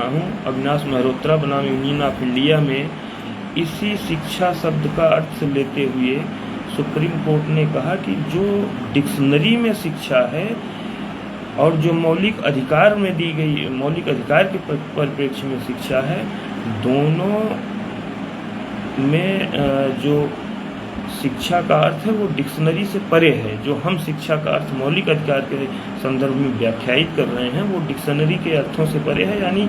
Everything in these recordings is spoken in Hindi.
हूँ। अविनाश मेहरोत्रा बनाम यूनियन ऑफ इंडिया में इसी शिक्षा शब्द का अर्थ लेते हुए सुप्रीम कोर्ट ने कहा कि जो डिक्शनरी में शिक्षा है और जो मौलिक अधिकार में दी गई मौलिक अधिकार के परिप्रेक्ष्य में शिक्षा है, दोनों में जो शिक्षा का अर्थ है वो डिक्शनरी से परे है। जो हम शिक्षा का अर्थ मौलिक अधिकार के संदर्भ में व्याख्यायित कर रहे हैं वो डिक्शनरी के अर्थों से परे है, यानी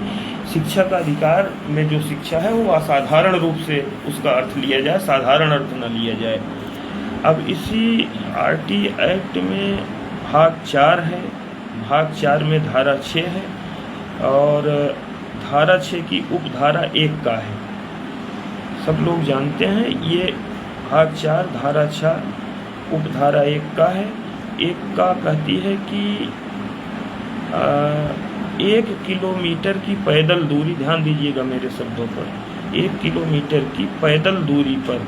शिक्षा का अधिकार में जो शिक्षा है वो असाधारण रूप से उसका अर्थ लिया जाए, साधारण अर्थ न लिया जाए। अब इसी आरटी एक्ट में भाग 4 है, भाग 4 में धारा 6 है और धारा 6 की उपधारा 1 का है। सब लोग जानते हैं ये भाग 4 धारा 6 उपधारा 1 का है। 1 का कहती है कि 1 किलोमीटर की पैदल दूरी, ध्यान दीजिएगा मेरे शब्दों पर, 1 किलोमीटर की पैदल दूरी पर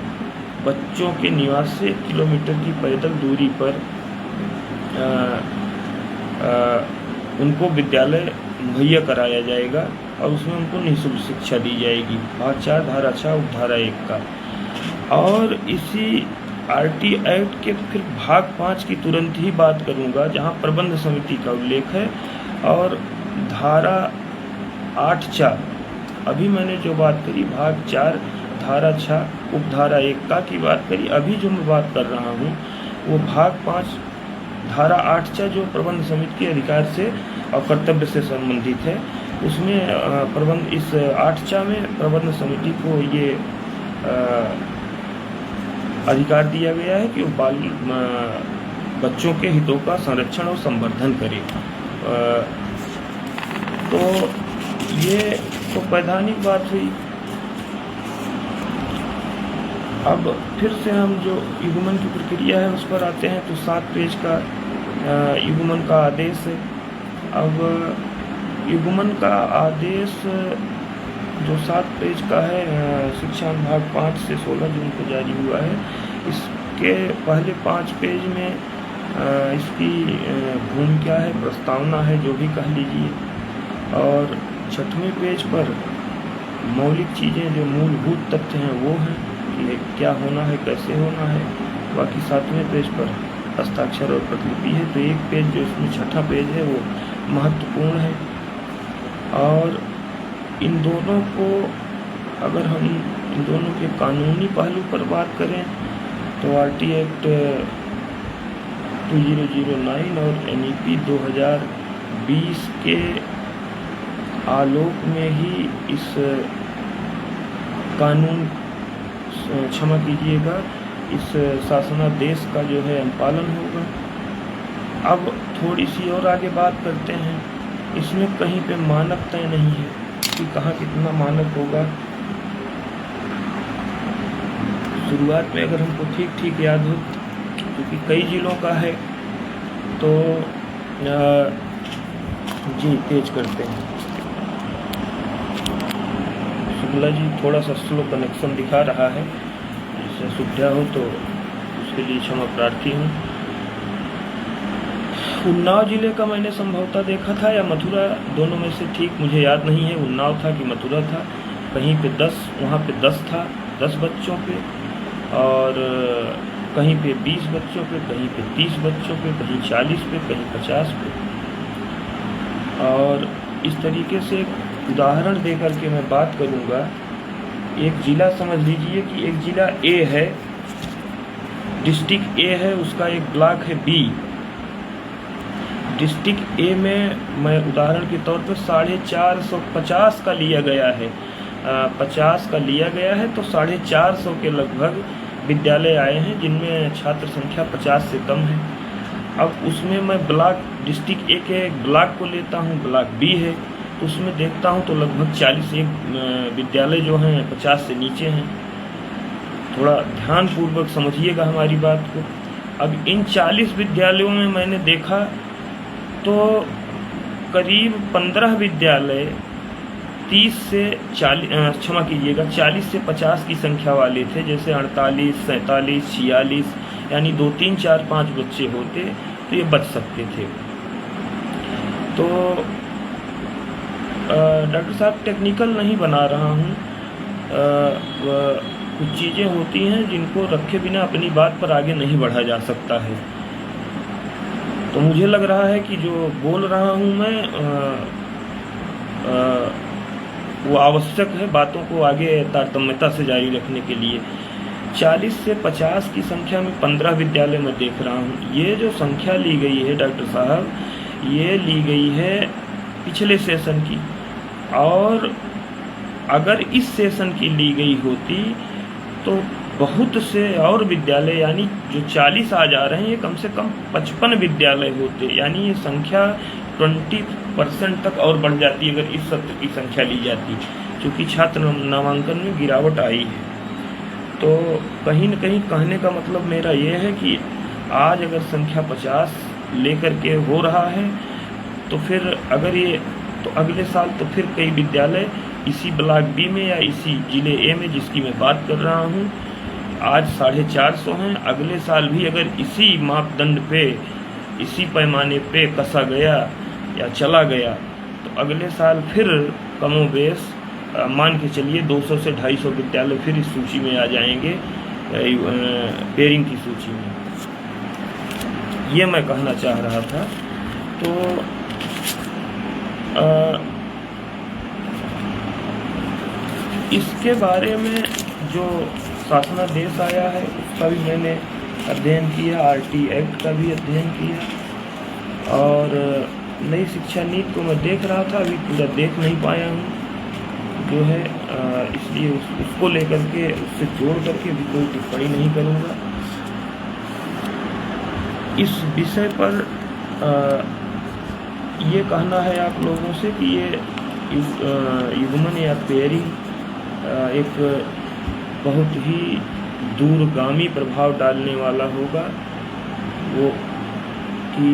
बच्चों के निवास से 1 किलोमीटर की पैदल दूरी पर उनको विद्यालय मुहैया कराया जाएगा और उसमें उनको निःशुल्क शिक्षा दी जाएगी। भाग 4 धारा 6 उपधारा 1 का। और इसी आरटी एक्ट के फिर भाग 5 की तुरंत ही बात करूंगा जहां प्रबंध समिति का उल्लेख है, और धारा 8(4), अभी मैंने जो बात करी भाग 4 धारा 6 उपधारा 1 का की बात करी, अभी जो मैं बात कर रहा हूं वो भाग 5 धारा 8(4) जो प्रबंध समिति के अधिकार से और कर्तव्य से संबंधित है। उसमें प्रबंध इस 8(4) में प्रबंध समिति को ये अधिकार दिया गया है कि वो बच्चों के हितों का संरक्षण और संवर्धन करे। तो ये तो वैधानिक बात हुई। अब फिर से हम जो युग्मन की प्रक्रिया है उस पर आते हैं। तो 7 पेज का युग्मन का आदेश है। अब युग्मन का आदेश जो 7 पेज का है, शिक्षा विभाग 5 से 16 जून को जारी हुआ है। इसके पहले 5 पेज में इसकी भूमिका है, प्रस्तावना है, जो भी कह लीजिए, और 6वें पेज पर मौलिक चीज़ें जो मूलभूत तथ्य हैं वो हैं कि क्या होना है, कैसे होना है। बाकी 7वें पेज पर हस्ताक्षर और प्रतिलिपि है। तो एक पेज जो इसमें 6ठा पेज है वो महत्वपूर्ण है। और इन दोनों को अगर हम इन दोनों के कानूनी पहलू पर बात करें तो आरटी एक्ट 2009 और एनईपी 2020 के आलोक में ही इस कानून, क्षमा कीजिएगा, इस शासनादेश का जो है अनुपालन होगा। अब थोड़ी सी और आगे बात करते हैं। इसमें कहीं पे मानक तय नहीं है कि कहाँ कितना मानक होगा। शुरुआत में अगर हमको ठीक याद हो, क्योंकि कई जिलों का है, तो जी तेज करते हैं। शुक्ला जी थोड़ा सा स्लो कनेक्शन दिखा रहा है, इससे सुविधा हो तो उसके लिए क्षमा प्रार्थी हूँ। उन्नाव जिले का मैंने संभवतः देखा था या मथुरा, दोनों में से ठीक मुझे याद नहीं है उन्नाव था कि मथुरा था। कहीं पे 10, वहाँ पे 10 था, 10 बच्चों पे, और कहीं पे 20 बच्चों पे, कहीं पे 30 बच्चों पे, कहीं 40 पे, कहीं 50 पे। और इस तरीके से उदाहरण दे करके मैं बात करूँगा। एक ज़िला समझ लीजिए कि एक ज़िला ए है, डिस्ट्रिक्ट ए है, उसका एक ब्लॉक है बी। डिस्ट्रिक्ट ए में मैं उदाहरण के तौर पर 450 का लिया गया है, 50 का लिया गया है, तो 450 के लगभग विद्यालय आए हैं जिनमें छात्र संख्या 50 से कम है। अब उसमें मैं ब्लॉक डिस्ट्रिक्ट ए के ब्लॉक को लेता हूँ, ब्लॉक बी है, तो उसमें देखता हूँ तो लगभग 41 विद्यालय जो हैं 50 से नीचे हैं। थोड़ा ध्यानपूर्वक समझिएगा हमारी बात को। अब इन 40 विद्यालयों में मैंने देखा तो करीब 15 विद्यालय 30 से 40, क्षमा कीजिएगा, 40 से 50 की संख्या वाले थे। जैसे 48, 47, 46, यानी 2, 3, 4, 5 बच्चे होते तो ये बच सकते थे। तो डॉक्टर साहब टेक्निकल नहीं बना रहा हूँ। कुछ चीज़ें होती हैं जिनको रखे बिना अपनी बात पर आगे नहीं बढ़ा जा सकता है। तो मुझे लग रहा है कि जो बोल रहा हूँ मैं वो आवश्यक है बातों को आगे तारतम्यता से जारी रखने के लिए। 40 से 50 की संख्या में 15 विद्यालय मैं देख रहा हूँ। ये जो संख्या ली गई है डॉक्टर साहब, ये ली गई है पिछले सेशन की, और अगर इस सेशन की ली गई होती तो बहुत से और विद्यालय, यानी जो 40 आ जा रहे हैं, ये कम से कम 55 विद्यालय होते, यानी ये संख्या 20% तक और बढ़ जाती अगर इस सत्र की संख्या ली जाती, क्योंकि छात्र नामांकन में गिरावट आई है। तो कहीं न कहीं कहने का मतलब मेरा ये है कि आज अगर संख्या 50 लेकर के हो रहा है, तो फिर अगर ये, तो अगले साल तो फिर कई विद्यालय इसी ब्लॉक बी में या इसी जिले ए में जिसकी मैं बात कर रहा हूँ, आज 450 हैं। अगले साल भी अगर इसी मापदंड पे, इसी पैमाने पे कसा गया या चला गया, तो अगले साल फिर कमोबेश मान के चलिए 200 से 250 विद्यालय फिर इस सूची में आ जाएंगे, पेयरिंग की सूची में। ये मैं कहना चाह रहा था। तो इसके बारे में जो शासनादेश आया है उसका भी मैंने अध्ययन किया, आरटी एक्ट का भी अध्ययन किया, और नई शिक्षा नीति को मैं देख रहा था, अभी पूरा देख नहीं पाया हूँ जो है, इसलिए उसको लेकर के, उससे जोड़ करके भी कोई टिप्पणी नहीं करूँगा। इस विषय पर ये कहना है आप लोगों से कि ये युग्मन या पेयरिंग एक बहुत ही दूरगामी प्रभाव डालने वाला होगा। वो कि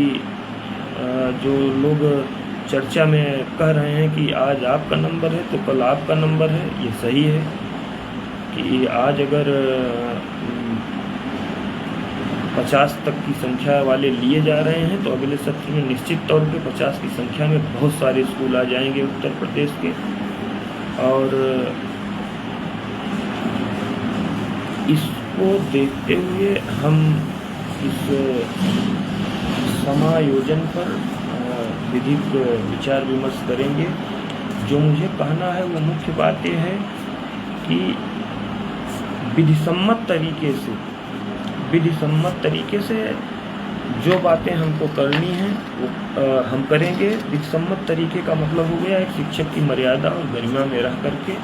जो लोग चर्चा में कह रहे हैं कि आज आपका नंबर है तो कल आपका नंबर है, ये सही है कि आज अगर 50 तक की संख्या वाले लिए जा रहे हैं तो अगले सत्र में निश्चित तौर पे 50 की संख्या में बहुत सारे स्कूल आ जाएंगे उत्तर प्रदेश के। और इसको देखते हुए हम इस समायोजन पर विधिक विचार विमर्श करेंगे। जो मुझे कहना है वो मुख्य बात ये है कि विधिसम्मत तरीके से जो बातें हमको करनी हैं वो हम करेंगे। विधिसम्मत तरीके का मतलब हो गया एक शिक्षक की मर्यादा और गरिमा में रह करके।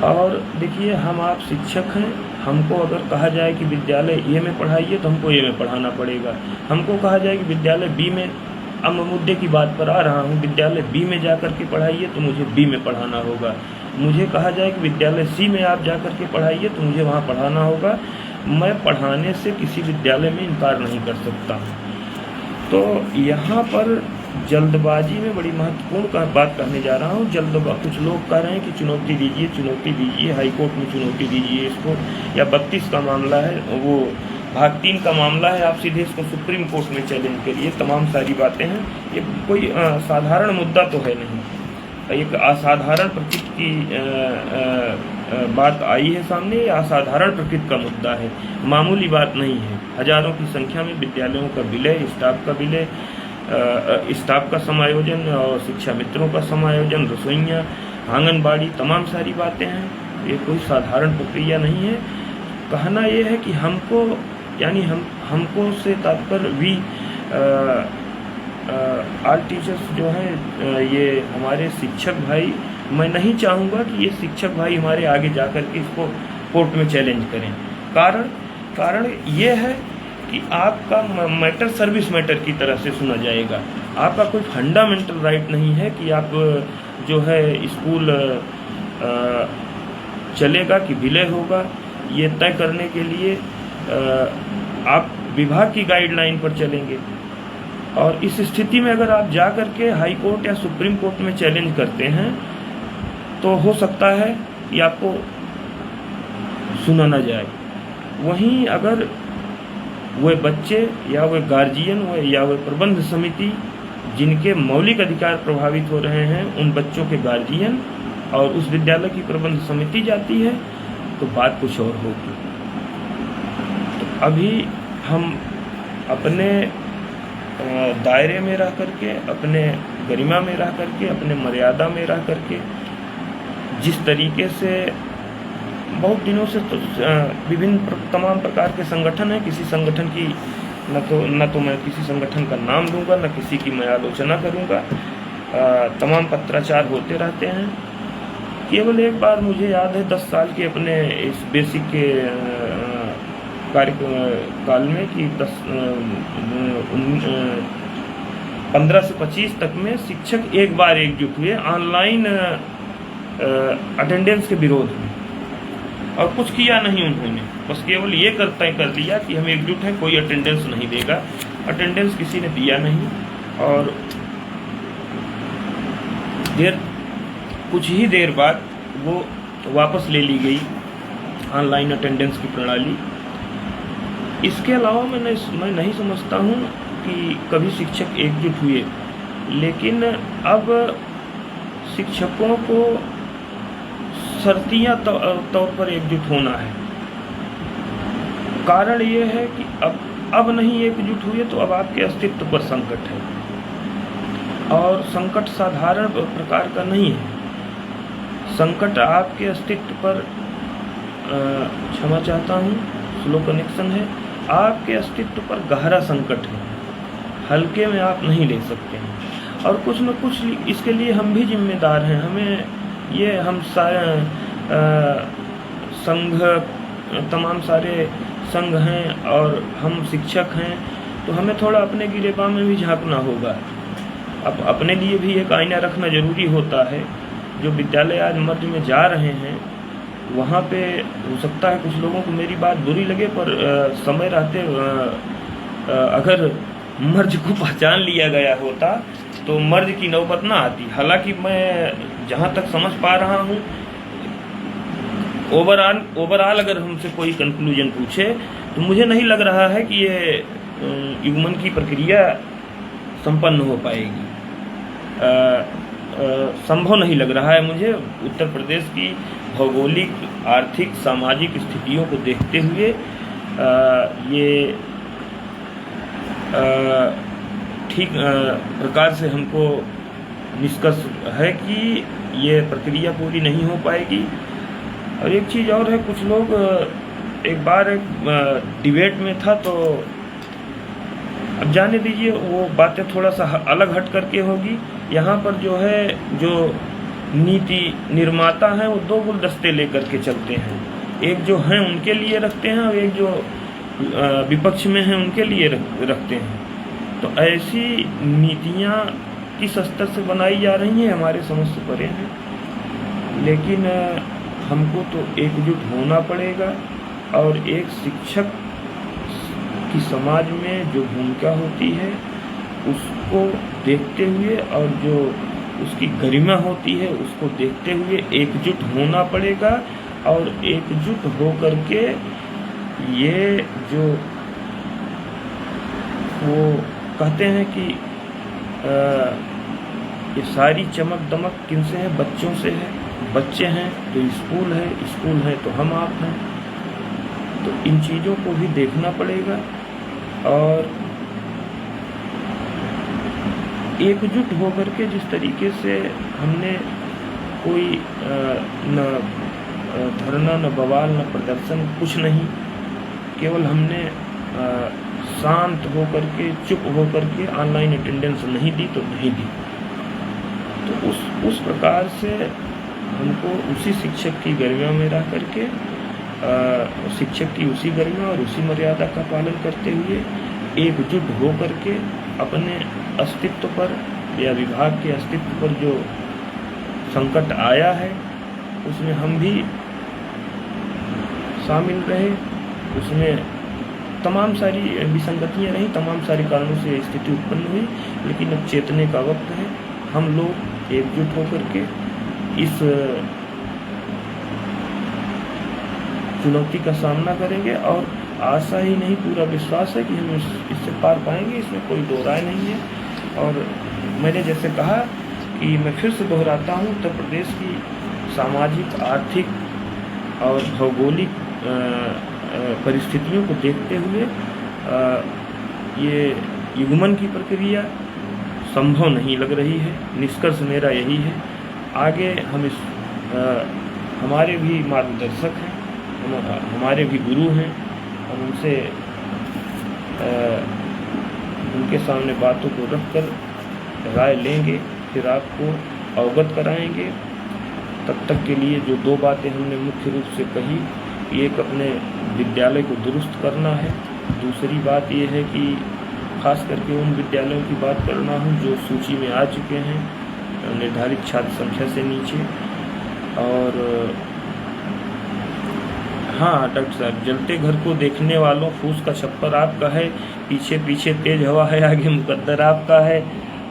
और देखिए, हम आप शिक्षक हैं, हमको अगर कहा जाए कि विद्यालय ए में पढ़ाइए तो हमको ए में पढ़ाना पड़ेगा। हमको कहा जाए कि विद्यालय बी में, अब मैं मुद्दे की बात पर आ रहा हूँ, विद्यालय बी में जा कर के पढ़ाइए तो मुझे बी में पढ़ाना होगा। मुझे कहा जाए कि विद्यालय सी में आप जा कर के पढ़ाइए तो मुझे वहाँ पढ़ाना होगा। मैं पढ़ाने से किसी विद्यालय में इनकार नहीं कर सकता हूँ। तो यहाँ पर जल्दबाजी में बड़ी महत्वपूर्ण बात कहने जा रहा हूँ। कुछ लोग कह रहे हैं कि चुनौती दीजिए, हाई कोर्ट में चुनौती दीजिए इसको, या 32 का मामला है, वो भाग 3 का मामला है, आप सीधे इसको सुप्रीम कोर्ट में चैलेंज करिए। तमाम सारी बातें हैं, ये कोई साधारण मुद्दा तो है नहीं। एक असाधारण प्रकृति की बात आई है सामने, ये असाधारण प्रकृति का मुद्दा है, मामूली बात नहीं है। हजारों की संख्या में विद्यालयों का विलय, स्टाफ का समायोजन और शिक्षा मित्रों का समायोजन, रसोइयाँ, आंगनबाड़ी, तमाम सारी बातें हैं। ये कोई साधारण प्रक्रिया नहीं है। कहना ये है कि हमको, यानी हमको से तात्पर्य आल टीचर्स जो हैं, ये हमारे शिक्षक भाई, मैं नहीं चाहूँगा कि ये शिक्षक भाई हमारे आगे जा कर के इसको कोर्ट में चैलेंज करें। कारण ये है कि आपका मैटर सर्विस मैटर की तरह से सुना जाएगा। आपका कोई फंडामेंटल राइट नहीं है कि आप जो है स्कूल चलेगा कि विलय होगा, ये तय करने के लिए आप विभाग की गाइडलाइन पर चलेंगे। और इस स्थिति में अगर आप जा कर के हाई कोर्ट या सुप्रीम कोर्ट में चैलेंज करते हैं तो हो सकता है कि आपको सुना न जाए। वहीं अगर वह बच्चे या वह गार्जियन या वह प्रबंध समिति जिनके मौलिक अधिकार प्रभावित हो रहे हैं उन बच्चों के गार्जियन और उस विद्यालय की प्रबंध समिति जाती है तो बात कुछ और होगी। तो अभी हम अपने दायरे में रह करके, अपने गरिमा में रह करके, अपने मर्यादा में रह करके, जिस तरीके से बहुत दिनों से तो विभिन्न तमाम प्रकार के संगठन हैं, किसी संगठन की न तो मैं किसी संगठन का नाम लूँगा, न किसी की मैं आलोचना करूँगा, तमाम पत्राचार होते रहते हैं। केवल एक बार मुझे याद है 10 साल के अपने इस बेसिक के कार्यकाल में कि 15 से 25 तक में शिक्षक एक बार एकजुट हुए ऑनलाइन अटेंडेंस के विरोध में, और कुछ किया नहीं उन्होंने, बस केवल ये कर दिया कि हम एकजुट हैं, कोई अटेंडेंस नहीं देगा। अटेंडेंस किसी ने दिया नहीं, और कुछ ही देर बाद वो वापस ले ली गई ऑनलाइन अटेंडेंस की प्रणाली। इसके अलावा मैं नहीं समझता हूँ कि कभी शिक्षक एकजुट हुए, लेकिन अब शिक्षकों को शर्तिया तौर पर एकजुट होना है। कारण ये है कि अब नहीं एकजुट हुए तो अब आपके अस्तित्व पर संकट है, और संकट साधारण प्रकार का नहीं है। संकट आपके अस्तित्व पर, क्षमा चाहता हूँ, स्लो कनेक्शन है, आपके अस्तित्व पर गहरा संकट है, हल्के में आप नहीं ले सकते हैं। और कुछ न कुछ इसके लिए हम भी जिम्मेदार हैं। हमें ये हम संघ, तमाम सारे संघ हैं और हम शिक्षक हैं, तो हमें थोड़ा अपने गिरेबान में भी झांकना होगा। अब अपने लिए भी एक आईना रखना जरूरी होता है। जो विद्यालय आज मर्ज में जा रहे हैं, वहाँ पे हो सकता है कुछ लोगों को मेरी बात बुरी लगे, पर समय रहते अगर मर्ज को पहचान लिया गया होता तो मर्ज की नौबत ना आती। हालांकि मैं जहाँ तक समझ पा रहा हूँ, ओवरऑल अगर हमसे कोई कंक्लूजन पूछे तो मुझे नहीं लग रहा है कि ये युग्मन की प्रक्रिया संपन्न हो पाएगी। संभव नहीं लग रहा है मुझे। उत्तर प्रदेश की भौगोलिक, आर्थिक, सामाजिक स्थितियों को देखते हुए ये ठीक प्रकार से हमको निष्कर्ष है कि ये प्रक्रिया पूरी नहीं हो पाएगी। और एक चीज़ और है, कुछ लोग एक बार डिबेट में था, तो अब जाने दीजिए, वो बातें थोड़ा सा अलग हट करके होगी। यहाँ पर जो है, जो नीति निर्माता हैं वो दो गुलदस्ते लेकर के चलते हैं, एक जो हैं उनके लिए रखते हैं और एक जो विपक्ष में हैं उनके लिए रखते हैं। तो ऐसी नीतियाँ किस स्तर से बनाई जा रही हैं हमारे समझ से परे हैं, लेकिन हमको तो एकजुट होना पड़ेगा। और एक शिक्षक की समाज में जो भूमिका होती है उसको देखते हुए, और जो उसकी गरिमा होती है उसको देखते हुए एकजुट होना पड़ेगा। और एकजुट हो करके ये जो वो कहते हैं कि ये सारी चमक दमक किनसे है? बच्चों से है। बच्चे हैं तो स्कूल है, स्कूल है तो हम आप हैं। तो इन चीज़ों को भी देखना पड़ेगा और एकजुट होकर के जिस तरीके से हमने कोई न धरना, न बवाल, न प्रदर्शन, कुछ नहीं, केवल हमने शांत होकर के, चुप होकर के ऑनलाइन अटेंडेंस नहीं दी तो नहीं दी। तो उस प्रकार से हमको उसी शिक्षक की गरिमा में रह करके, शिक्षक की उसी गरिमा और उसी मर्यादा का पालन करते हुए एकजुट हो करके अपने अस्तित्व पर या विभाग के अस्तित्व पर जो संकट आया है उसमें हम भी शामिल रहे। उसमें तमाम सारी विसंगतियाँ रहीं, तमाम सारे कारणों से स्थिति उत्पन्न हुई, लेकिन अब चेतने का वक्त है। हम लोग एकजुट होकर के इस चुनौती का सामना करेंगे और आशा ही नहीं, पूरा विश्वास है कि हम इससे पार पाएंगे। इसमें कोई दो राय नहीं है। और मैंने जैसे कहा कि मैं फिर से दोहराता हूँ, उत्तर प्रदेश की सामाजिक, आर्थिक और भौगोलिक परिस्थितियों को देखते हुए ये युग्मन की प्रक्रिया संभव नहीं लग रही है। निष्कर्ष मेरा यही है। आगे हम हमारे भी मार्गदर्शक हैं, हमारे भी गुरु हैं, हम उनसे उनके सामने बातों को रखकर राय लेंगे, फिर आपको अवगत कराएंगे। तब तक के लिए जो 2 बातें हमने मुख्य रूप से कही, एक अपने विद्यालय को दुरुस्त करना है, दूसरी बात ये है कि खास करके उन विद्यालयों की बात करना हूँ जो सूची में आ चुके हैं निर्धारित छात्र संख्या से नीचे। और हाँ डॉक्टर साहब, जलते घर को देखने वालों, फूस का छप्पर आपका है, पीछे पीछे तेज हवा है, आगे मुकद्दर आपका है।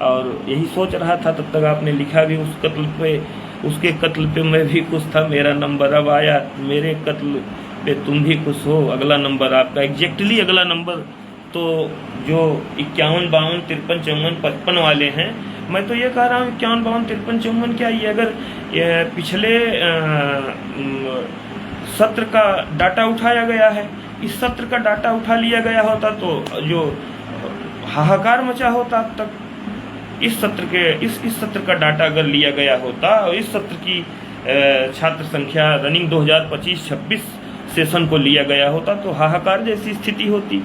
और यही सोच रहा था, तब तक आपने लिखा भी उस कत्ल पे, उसके कत्ल पे मैं भी खुश था, मेरा नंबर अब आया, मेरे कत्ल पे तुम भी खुश हो, अगला नंबर आपका। एग्जैक्टली अगला नंबर तो जो 51, 52, 53, 54, 55 वाले हैं, मैं तो ये कह रहा हूँ 51, 52, 53, 54 क्या, ये अगर पिछले सत्र का डाटा उठाया गया है, इस सत्र का डाटा उठा लिया गया होता तो जो हाहाकार मचा होता अब तक। इस सत्र के इस सत्र का डाटा अगर लिया गया होता और इस सत्र की छात्र संख्या रनिंग 2025-26 सेशन को लिया गया होता तो हाहाकार जैसी स्थिति होती।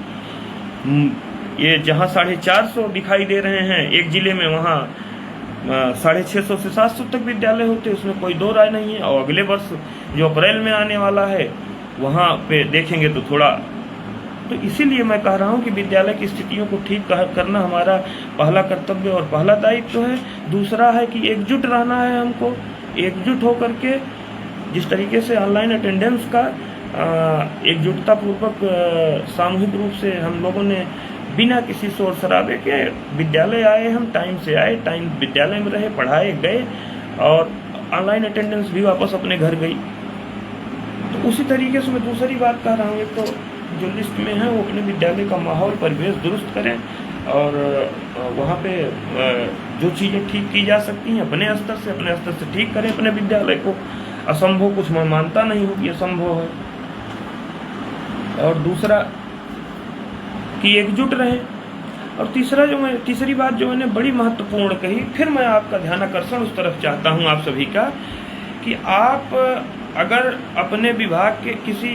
ये जहाँ 450 दिखाई दे रहे हैं एक जिले में, वहाँ 650 से 700 तक विद्यालय होते, उसमें कोई 2 राय नहीं है। और अगले वर्ष जो अप्रैल में आने वाला है, वहाँ पे देखेंगे तो थोड़ा, तो इसीलिए मैं कह रहा हूँ कि विद्यालय की स्थितियों को ठीक करना हमारा पहला कर्तव्य और पहला दायित्व है। दूसरा है कि एकजुट रहना है हमको, एकजुट होकर के जिस तरीके से ऑनलाइन अटेंडेंस का एकजुटता पूर्वक सामूहिक रूप से हम लोगों ने बिना किसी शोर शराबे के विद्यालय आए, हम टाइम से आए, टाइम विद्यालय में रहे, पढ़ाए गए और ऑनलाइन अटेंडेंस भी वापस अपने घर गई। तो उसी तरीके से मैं दूसरी बात कह रहा हूँ, एक तो जो लिस्ट में है वो अपने विद्यालय का माहौल परिवेश दुरुस्त करें और वहाँ पे जो चीज़ें ठीक की जा सकती हैं अपने स्तर से ठीक करें अपने विद्यालय को। असंभव कुछ मैं मानता नहीं हूँ कि असंभव है। और दूसरा कि एकजुट रहें। और तीसरी बात जो मैंने बड़ी महत्वपूर्ण कही, फिर मैं आपका ध्यान आकर्षण उस तरफ चाहता हूँ आप सभी का, कि आप अगर अपने विभाग के किसी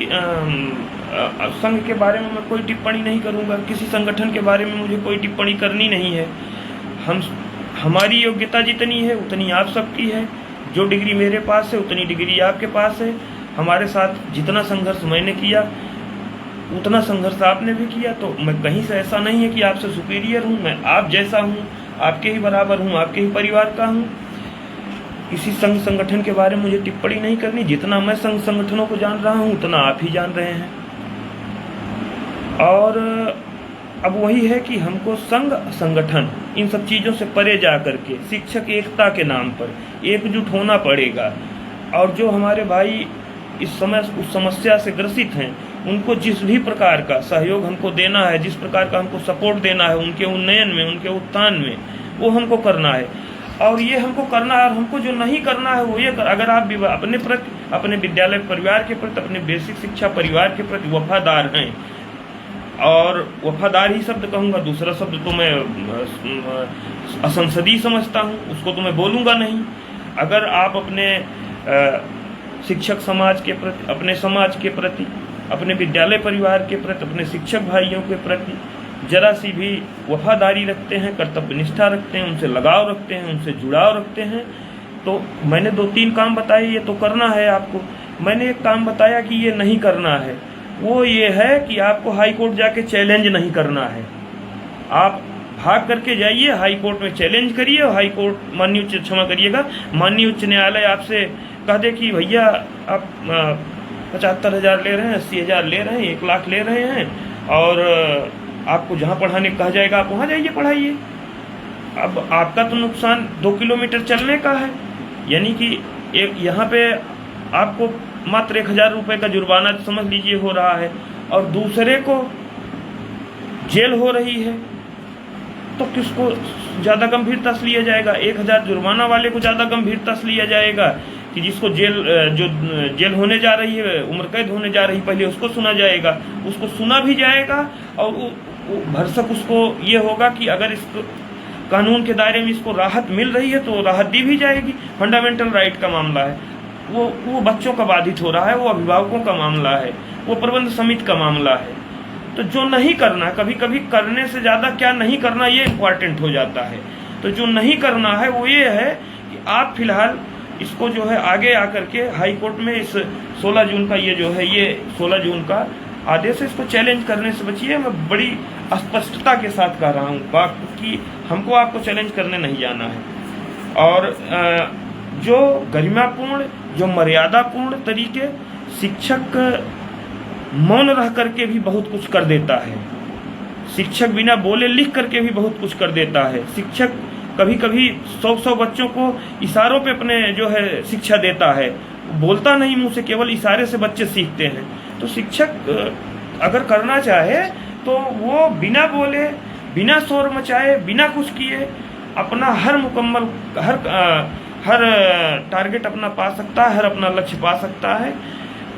संघ के बारे में मैं कोई टिप्पणी नहीं करूँगा, किसी संगठन के बारे में मुझे कोई टिप्पणी करनी नहीं है। हमारी योग्यता जितनी है उतनी आप सबकी है, जो डिग्री मेरे पास है उतनी डिग्री आपके पास है। हमारे साथ जितना संघर्ष मैंने किया उतना संघर्ष आपने भी किया, तो मैं कहीं से ऐसा नहीं है कि आपसे सुपीरियर हूँ, मैं आप जैसा हूँ, आपके ही बराबर हूँ, आपके ही परिवार का हूँ। किसी संघ संगठन के बारे में मुझे टिप्पणी नहीं करनी, जितना मैं संघ संगठनों को जान रहा हूँ उतना आप ही जान रहे हैं। और अब वही है कि हमको संघ संगठन इन सब चीज़ों से परे जा करके शिक्षक एकता के नाम पर एकजुट होना पड़ेगा। और जो हमारे भाई इस समय उस समस्या से ग्रसित हैं, उनको जिस भी प्रकार का सहयोग हमको देना है, जिस प्रकार का हमको सपोर्ट देना है उनके उन्नयन में, उनके उत्थान में, वो हमको करना है। और ये हमको करना है। और हमको जो नहीं करना है वो ये अगर आप अपने प्रति, अपने विद्यालय परिवार के प्रति, अपने बेसिक शिक्षा परिवार के प्रति वफादार हैं, और वफादार ही शब्द कहूँगा, दूसरा शब्द तो मैं असंसदीय समझता हूँ, उसको तो मैं बोलूँगा नहीं। अगर आप अपने शिक्षक समाज के प्रति, अपने समाज के प्रति, अपने विद्यालय परिवार के प्रति, अपने शिक्षक भाइयों के प्रति जरा सी भी वफादारी रखते हैं, कर्तव्य निष्ठा रखते हैं, उनसे लगाव रखते हैं, उनसे जुड़ाव रखते हैं, तो मैंने 2-3 काम बताए, ये तो करना है आपको। मैंने एक काम बताया कि ये नहीं करना है, वो ये है कि आपको हाई कोर्ट जाके चैलेंज नहीं करना है। आप भाग करके जाइए, हाई कोर्ट में चैलेंज करिए, और हाई कोर्ट माननीय उच्च, क्षमा करिएगा, माननीय उच्च न्यायालय आपसे कह दे कि भैया आप 75,000 ले रहे हैं, 80,000 ले रहे हैं, 1 लाख ले रहे हैं, और आपको जहाँ पढ़ाने कहा जाएगा आप वहाँ जाइए पढ़ाइए। अब आपका तो नुकसान 2 किलोमीटर चलने का है, यानी कि एक यहाँ पे आपको मात्र 1,000 रुपये का जुर्माना समझ लीजिए हो रहा है, और दूसरे को जेल हो रही है। तो किसको ज़्यादा गंभीरता से लिया जाएगा? 1000 जुर्माना वाले को ज़्यादा गंभीरता से लिया जाएगा कि जिसको जेल होने जा रही है, उम्र कैद होने जा रही, पहले उसको सुना जाएगा, उसको सुना भी जाएगा और भरसक उसको ये होगा कि अगर इस कानून के दायरे में इसको राहत मिल रही है तो राहत दी भी जाएगी। फंडामेंटल राइट का मामला है, वो बच्चों का बाधित हो रहा है, वो अभिभावकों का मामला है, वो प्रबंध समिति का मामला है। तो जो नहीं करना, कभी कभी करने से ज़्यादा क्या नहीं करना ये इम्पॉर्टेंट हो जाता है। तो जो नहीं करना है वो ये है कि आप फिलहाल इसको जो है आगे आकर के हाई कोर्ट में इस 16 जून का ये जो है ये 16 जून का आदेश है, इसको चैलेंज करने से बचिए। मैं बड़ी स्पष्टता के साथ कह रहा हूँ कि हमको आपको चैलेंज करने नहीं जाना है। और जो गरिमापूर्ण, जो मर्यादापूर्ण तरीके, शिक्षक मौन रह करके भी बहुत कुछ कर देता है, शिक्षक बिना बोले लिख करके भी बहुत कुछ कर देता है, शिक्षक कभी कभी 100 बच्चों को इशारों पे अपने जो है शिक्षा देता है, बोलता नहीं मुंह से, केवल इशारे से बच्चे सीखते हैं। तो शिक्षक अगर करना चाहे तो वो बिना बोले, बिना शोर मचाए, बिना कुछ किए अपना हर टारगेट अपना पा सकता है, हर अपना लक्ष्य पा सकता है।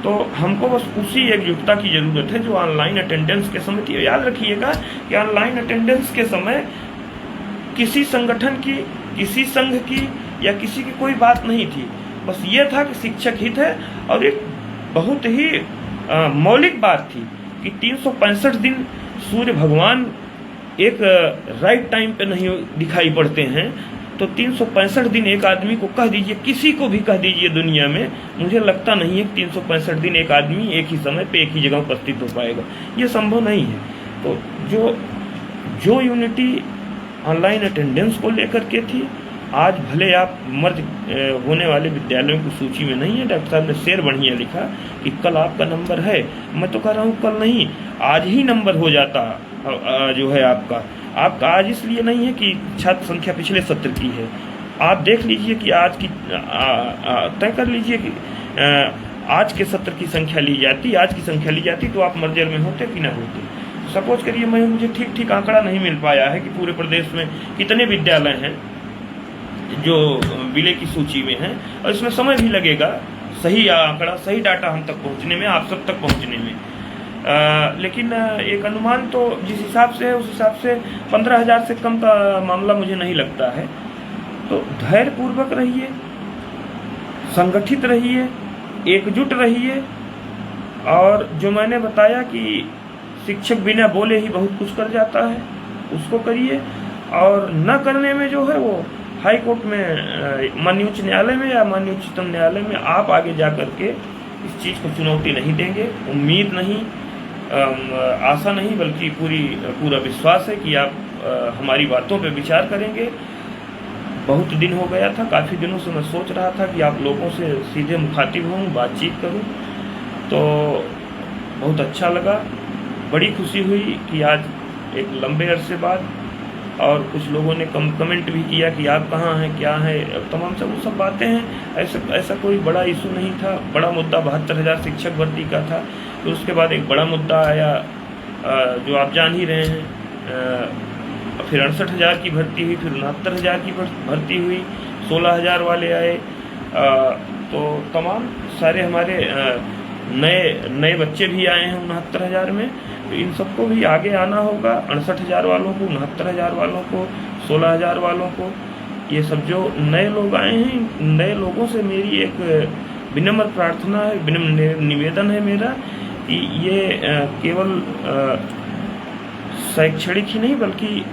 तो हमको बस उसी एकजुटता की ज़रूरत है जो ऑनलाइन अटेंडेंस के समय थी। याद रखिएगा कि ऑनलाइन अटेंडेंस के समय किसी संगठन की, किसी संघ की या किसी की कोई बात नहीं थी, बस ये था कि शिक्षक हित है। और एक बहुत ही मौलिक बात थी कि 365 दिन सूर्य भगवान एक राइट टाइम पे नहीं दिखाई पड़ते हैं। तो 365 दिन एक आदमी को कह दीजिए, किसी को भी कह दीजिए दुनिया में, मुझे लगता नहीं है कि 365 दिन एक आदमी एक ही समय पे एक ही जगह उपस्थित हो पाएगा, ये संभव नहीं है। तो जो यूनिटी ऑनलाइन अटेंडेंस को लेकर के थी, आज भले आप मर्ज होने वाले विद्यालयों की सूची में नहीं है। डॉक्टर साहब ने शेर बढ़िया लिखा कि कल आपका नंबर है, मैं तो कह रहा हूँ कल नहीं, आज ही नंबर हो जाता जो है आपका आज इसलिए नहीं है कि छात्र संख्या पिछले सत्र की है। आप देख लीजिए कि आज की तय कर लीजिए कि आज के सत्र की संख्या ली जाती, आज की संख्या ली जाती तो आप मर्जर में होते कि ना होते। सपोज करिए मुझे ठीक आंकड़ा नहीं मिल पाया है कि पूरे प्रदेश में कितने विद्यालय हैं जो विलय की सूची में हैं, और इसमें समय भी लगेगा सही आंकड़ा, सही डाटा हम तक पहुंचने में, आप सब तक पहुंचने में। लेकिन एक अनुमान तो जिस हिसाब से है उस हिसाब से 15,000 से कम का मामला मुझे नहीं लगता है। तो धैर्यपूर्वक रहिए, संगठित रहिए, एकजुट रहिए, और जो मैंने बताया कि शिक्षक बिना बोले ही बहुत कुछ कर जाता है, उसको करिए। और न करने में जो है वो हाई कोर्ट में, माननीय उच्च न्यायालय में या माननीय उच्चतम न्यायालय में आप आगे जा कर के इस चीज़ को चुनौती नहीं देंगे। उम्मीद नहीं, आशा नहीं, बल्कि पूरा विश्वास है कि आप हमारी बातों पे विचार करेंगे। बहुत दिन हो गया था, काफ़ी दिनों से मैं सोच रहा था कि आप लोगों से सीधे मुखातिब हूँ, बातचीत करूँ, तो बहुत अच्छा लगा। बड़ी खुशी हुई कि आज एक लंबे अरसे बाद, और कुछ लोगों ने कमेंट भी किया कि आप कहाँ हैं, क्या है, तमाम सब वो सब बातें हैं। ऐसा कोई बड़ा इशू नहीं था। बड़ा मुद्दा 72,000 शिक्षक भर्ती का था। तो उसके बाद एक बड़ा मुद्दा आया जो आप जान ही रहे हैं, फिर 68,000 की भर्ती हुई, फिर 69,000 की भर्ती हुई, 16,000 वाले आए। तो तमाम सारे हमारे नए बच्चे भी आए हैं 69,000 में। तो इन सबको भी आगे आना होगा, 68,000 वालों को, 69,000 वालों को, 16,000 वालों को। ये सब जो नए लोग आए हैं, नए लोगों से मेरी एक विनम्र प्रार्थना है, विनम्र निवेदन है मेरा कि ये केवल शैक्षणिक ही नहीं बल्कि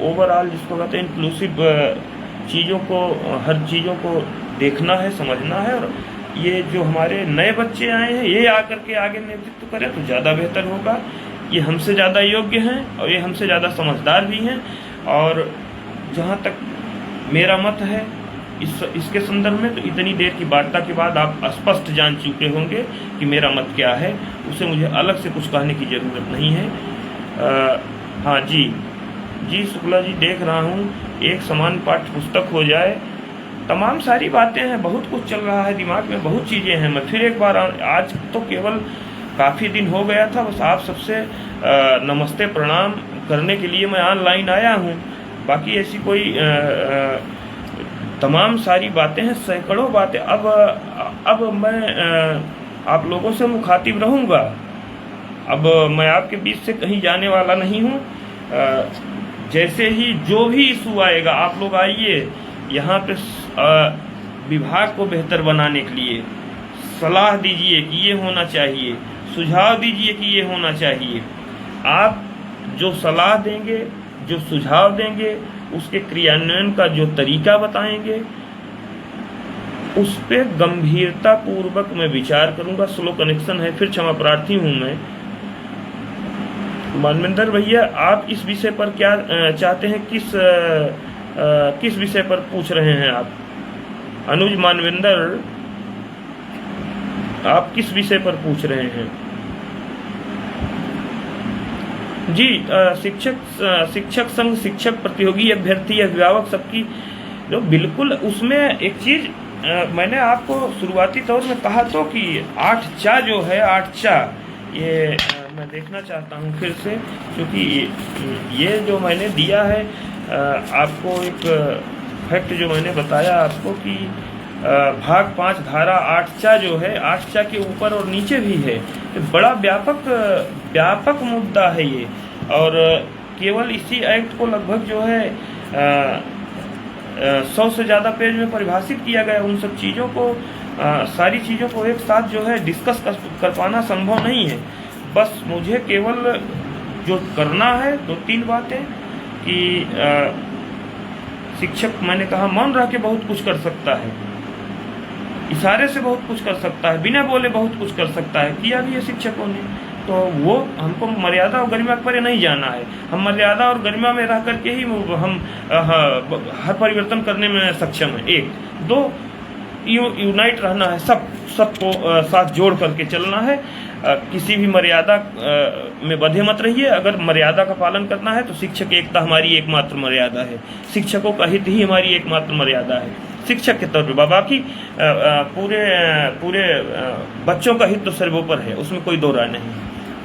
ओवरऑल जिसको कहते हैं इंक्लूसिव चीज़ों को, हर चीज़ों को देखना है, समझना है। और ये जो हमारे नए बच्चे आए हैं, ये आकर के आगे नेतृत्व करें तो ज़्यादा बेहतर होगा। ये हमसे ज़्यादा योग्य हैं और ये हमसे ज़्यादा समझदार भी हैं। और जहाँ तक मेरा मत है इसके संदर्भ में, तो इतनी देर की वार्ता के बाद आप स्पष्ट जान चुके होंगे कि मेरा मत क्या है। उसे मुझे अलग से कुछ कहने की ज़रूरत नहीं है। हाँ जी शुक्ला जी, देख रहा हूँ एक समान पाठ्य पुस्तक हो जाए, तमाम सारी बातें हैं, बहुत कुछ चल रहा है दिमाग में, बहुत चीज़ें हैं। मैं फिर एक बार, आज तो केवल काफ़ी दिन हो गया था, बस आप सबसे नमस्ते प्रणाम करने के लिए मैं ऑनलाइन आया हूँ। बाकी ऐसी कोई तमाम सारी बातें हैं, सैकड़ों बातें। अब मैं आप लोगों से मुखातिब रहूँगा। अब मैं आपके बीच से कहीं जाने वाला नहीं हूँ। जैसे ही जो भी इशू आएगा, आप लोग आइए यहाँ पे, विभाग को बेहतर बनाने के लिए सलाह दीजिए कि ये होना चाहिए, सुझाव दीजिए कि ये होना चाहिए। आप जो सलाह देंगे, जो सुझाव देंगे, उसके क्रियान्वयन का जो तरीका बताएंगे, उस पर गंभीरता पूर्वक मैं विचार करूंगा। स्लो कनेक्शन है, फिर क्षमा प्रार्थी हूं मैं। मानवेंद्र भैया, आप इस विषय पर क्या चाहते हैं? किस विषय पर पूछ रहे हैं आप? अनुज मानवेंद्र, आप किस विषय पर पूछ रहे हैं? जी, शिक्षक संघ, शिक्षक प्रतियोगी अभ्यर्थी, अभिभावक सबकी जो बिल्कुल, उसमें एक चीज मैंने आपको शुरुआती तौर में कहा तो कि 8चा जो है, 8चा, ये मैं देखना चाहता हूँ फिर से, क्योंकि ये जो मैंने दिया है आपको, एक फैक्ट जो मैंने बताया आपको कि भाग 5 धारा 8चा जो है, 8चा के ऊपर और नीचे भी है। तो बड़ा व्यापक मुद्दा है ये, और केवल इसी एक्ट को लगभग जो है 100 से ज़्यादा पेज में परिभाषित किया गया। उन सब चीज़ों को, सारी चीज़ों को एक साथ जो है डिस्कस कर पाना संभव नहीं है। बस मुझे केवल जो करना है 2-3 बातें कि शिक्षक, मैंने कहा, मौन रह के बहुत कुछ कर सकता है, इशारे से बहुत कुछ कर सकता है, बिना बोले बहुत कुछ कर सकता है। किया भी है शिक्षकों ने। तो वो हमको मर्यादा और गरिमा पर नहीं जाना है। हम मर्यादा और गरिमा में रह करके ही हम हर परिवर्तन करने में सक्षम है। 1, 2, यूनाइट रहना है, सबको साथ जोड़ करके चलना है। किसी भी मर्यादा में बंधे मत रहिए। अगर मर्यादा का पालन करना है तो शिक्षक एकता हमारी एकमात्र मर्यादा है, शिक्षकों का हित ही हमारी एकमात्र मर्यादा है शिक्षक के तौर पे। बाकी पूरे बच्चों का हित तो सर्वोपर है, उसमें कोई दो राय नहीं।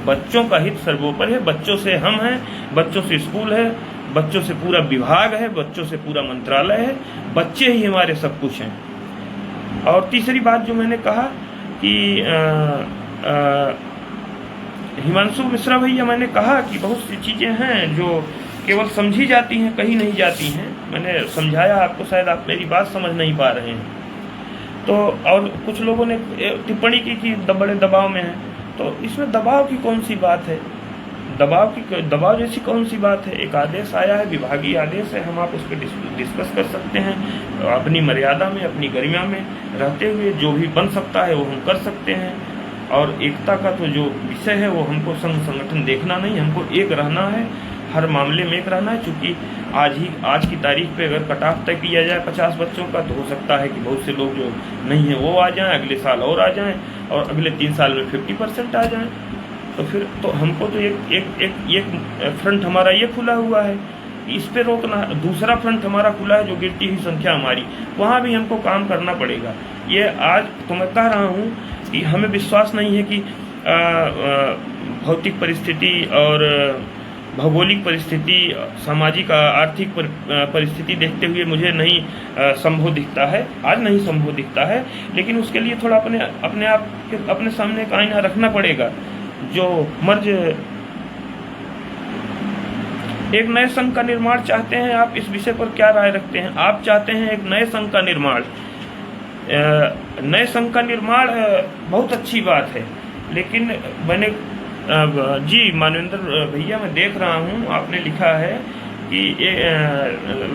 बच्चों का हित सर्वोपर है। बच्चों से हम हैं, बच्चों से स्कूल है, बच्चों से पूरा विभाग है, बच्चों से पूरा मंत्रालय है। बच्चे ही हमारे सब कुछ हैं। और तीसरी बात जो मैंने कहा कि हिमांशु मिश्रा भैया, मैंने कहा कि बहुत सी चीज़ें हैं जो केवल समझी जाती हैं, कहीं नहीं जाती हैं। मैंने समझाया आपको, शायद आप मेरी बात समझ नहीं पा रहे हैं। तो और कुछ लोगों ने टिप्पणी की कि बड़े दबाव में है। तो इसमें दबाव की कौन सी बात है? दबाव जैसी कौन सी बात है? एक आदेश आया है, विभागीय आदेश है, हम आप उस पर डिस्कस कर सकते हैं। अपनी मर्यादा में, अपनी गरिमा में रहते हुए जो भी बन सकता है वो हम कर सकते हैं। और एकता का तो जो विषय है वो हमको संघ संगठन देखना नहीं, हमको एक रहना है, हर मामले में एक रहना है। क्योंकि आज की तारीख पे अगर कट ऑफ तय किया जाए 50 बच्चों का, तो हो सकता है कि बहुत से लोग जो नहीं है वो आ जाएं, अगले साल और आ जाएं, और अगले 3 साल में 50% आ जाएं। तो फिर तो हमको तो एक फ्रंट हमारा ये खुला हुआ है, इस पे रोकना। दूसरा फ्रंट हमारा खुला है जो गिरती हुई संख्या हमारी, वहाँ भी हमको काम करना पड़ेगा। ये आज तो मैं कह रहा हूँ कि हमें विश्वास नहीं है कि भौतिक परिस्थिति और भौगोलिक परिस्थिति, सामाजिक आर्थिक परिस्थिति देखते हुए मुझे नहीं संभव दिखता है, आज नहीं संभव दिखता है। लेकिन उसके लिए थोड़ा अपने आप के अपने सामने एक आईना रखना पड़ेगा। जो मर्ज एक नए संघ का निर्माण चाहते हैं, आप इस विषय पर क्या राय रखते हैं? आप चाहते हैं एक नए संघ का निर्माण। नए संघ का निर्माण बहुत अच्छी बात है, लेकिन मैंने जी मानवेंद्र भैया, मैं देख रहा हूँ आपने लिखा है कि ये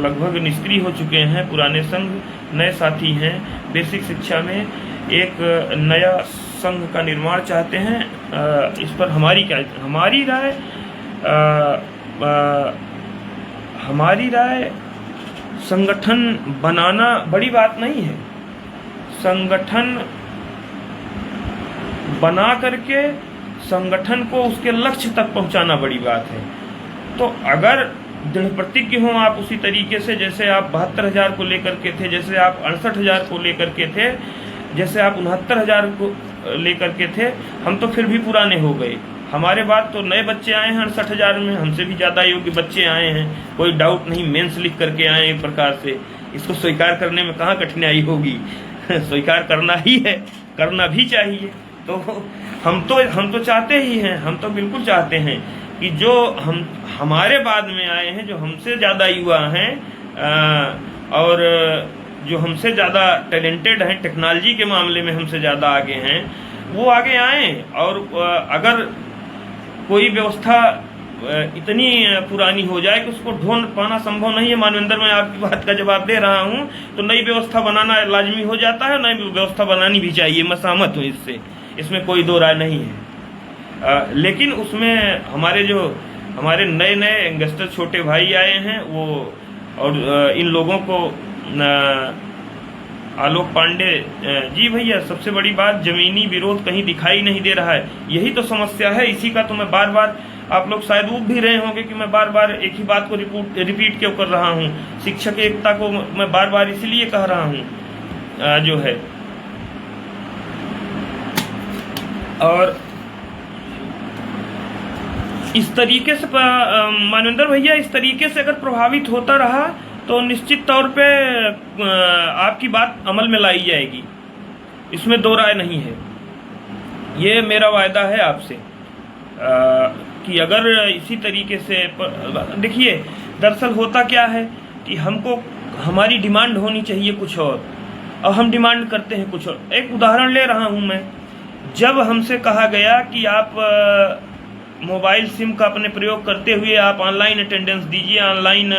लगभग निष्क्रिय हो चुके हैं पुराने संघ, नए साथी हैं। बेसिक शिक्षा में एक नया संघ का निर्माण चाहते हैं। इस पर हमारी क्या, हमारी राय संगठन बनाना बड़ी बात नहीं है। संगठन बना करके संगठन को उसके लक्ष्य तक पहुंचाना बड़ी बात है। तो अगर दृढ़ प्रतिज्ञ हों आप उसी तरीके से, जैसे आप 72,000 को लेकर के थे, जैसे आप 68,000 को लेकर के थे, जैसे आप 69,000 को लेकर के थे, हम तो फिर भी पुराने हो गए। हमारे बाद तो नए बच्चे आए हैं 68,000 में, हमसे भी ज़्यादा योग्य बच्चे आए हैं, कोई डाउट नहीं, मेंस लिख करके आए एक प्रकार से। इसको स्वीकार करने में कहाँ कठिनाई होगी स्वीकार करना ही है, करना भी चाहिए। तो हम तो चाहते ही हैं, हम तो बिल्कुल चाहते हैं कि जो हमारे बाद में आए हैं, जो हमसे ज़्यादा युवा हैं और जो हमसे ज़्यादा टैलेंटेड हैं, टेक्नोलॉजी के मामले में हमसे ज़्यादा आगे हैं, वो आगे आएँ। और अगर कोई व्यवस्था इतनी पुरानी हो जाए कि उसको ढूंढ पाना संभव नहीं है, मानवेंद्र मैं आपकी बात का जवाब दे रहा हूँ, तो नई व्यवस्था बनाना लाजमी हो जाता है, नई व्यवस्था बनानी भी चाहिए, मैं सहमत हूँ इससे, इसमें कोई दो राय नहीं है। लेकिन उसमें हमारे नए नए यंगस्टर छोटे भाई आए हैं वो, और इन लोगों को आलोक पांडे जी भैया, सबसे बड़ी बात जमीनी विरोध कहीं दिखाई नहीं दे रहा है, यही तो समस्या है। इसी का तो मैं बार बार, आप लोग शायद ऊब भी रहे होंगे कि मैं बार बार एक ही बात को रिपीट क्यों कर रहा हूँ। शिक्षक एकता को मैं बार बार इसलिए कह रहा हूँ जो है। और इस तरीके से मानवेंद्र भैया, इस तरीके से अगर प्रभावित होता रहा तो निश्चित तौर पे आपकी बात अमल में लाई जाएगी, इसमें दो राय नहीं है। ये मेरा वायदा है आपसे कि अगर इसी तरीके से देखिए, दरअसल होता क्या है कि हमको हमारी डिमांड होनी चाहिए कुछ और हम डिमांड करते हैं कुछ और। एक उदाहरण ले रहा हूं मैं, जब हमसे कहा गया कि आप मोबाइल सिम का अपने प्रयोग करते हुए आप ऑनलाइन अटेंडेंस दीजिए, ऑनलाइन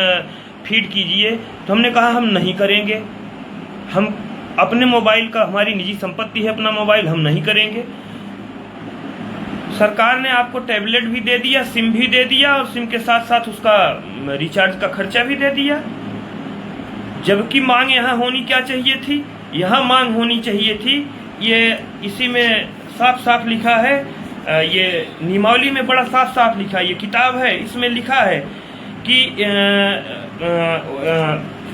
फीड कीजिए, तो हमने कहा हम नहीं करेंगे, हम अपने मोबाइल का, हमारी निजी संपत्ति है अपना मोबाइल, हम नहीं करेंगे। सरकार ने आपको टैबलेट भी दे दिया, सिम भी दे दिया और सिम के साथ साथ उसका रिचार्ज का खर्चा भी दे दिया, जबकि मांग यहाँ होनी क्या चाहिए थी, यहाँ मांग होनी चाहिए थी, ये इसी में साफ साफ लिखा है, ये नियमावली में बड़ा साफ साफ लिखा है, ये किताब है, इसमें लिखा है कि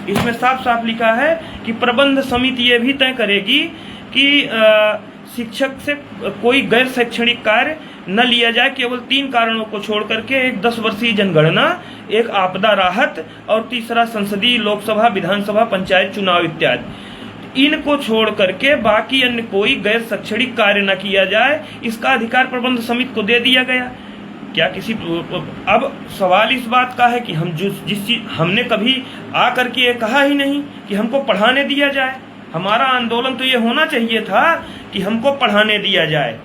इसमें साफ साफ लिखा है कि प्रबंध समिति ये भी तय करेगी कि शिक्षक से कोई गैर शैक्षणिक कार्य न लिया जाए, केवल 3 कारणों को छोड़ करके, एक 10 वर्षीय जनगणना, एक आपदा राहत और तीसरा संसदीय, लोकसभा, विधानसभा, पंचायत चुनाव इत्यादि। इनको छोड़ करके बाकी अन्य कोई गैर शैक्षणिक कार्य न किया जाए, इसका अधिकार प्रबंध समिति को दे दिया गया। क्या किसी, अब सवाल इस बात का है कि हम जिस चीज हमने कभी आ करके ये कहा ही नहीं कि हमको पढ़ाने दिया जाए। हमारा आंदोलन तो ये होना चाहिए था कि हमको पढ़ाने दिया जाए,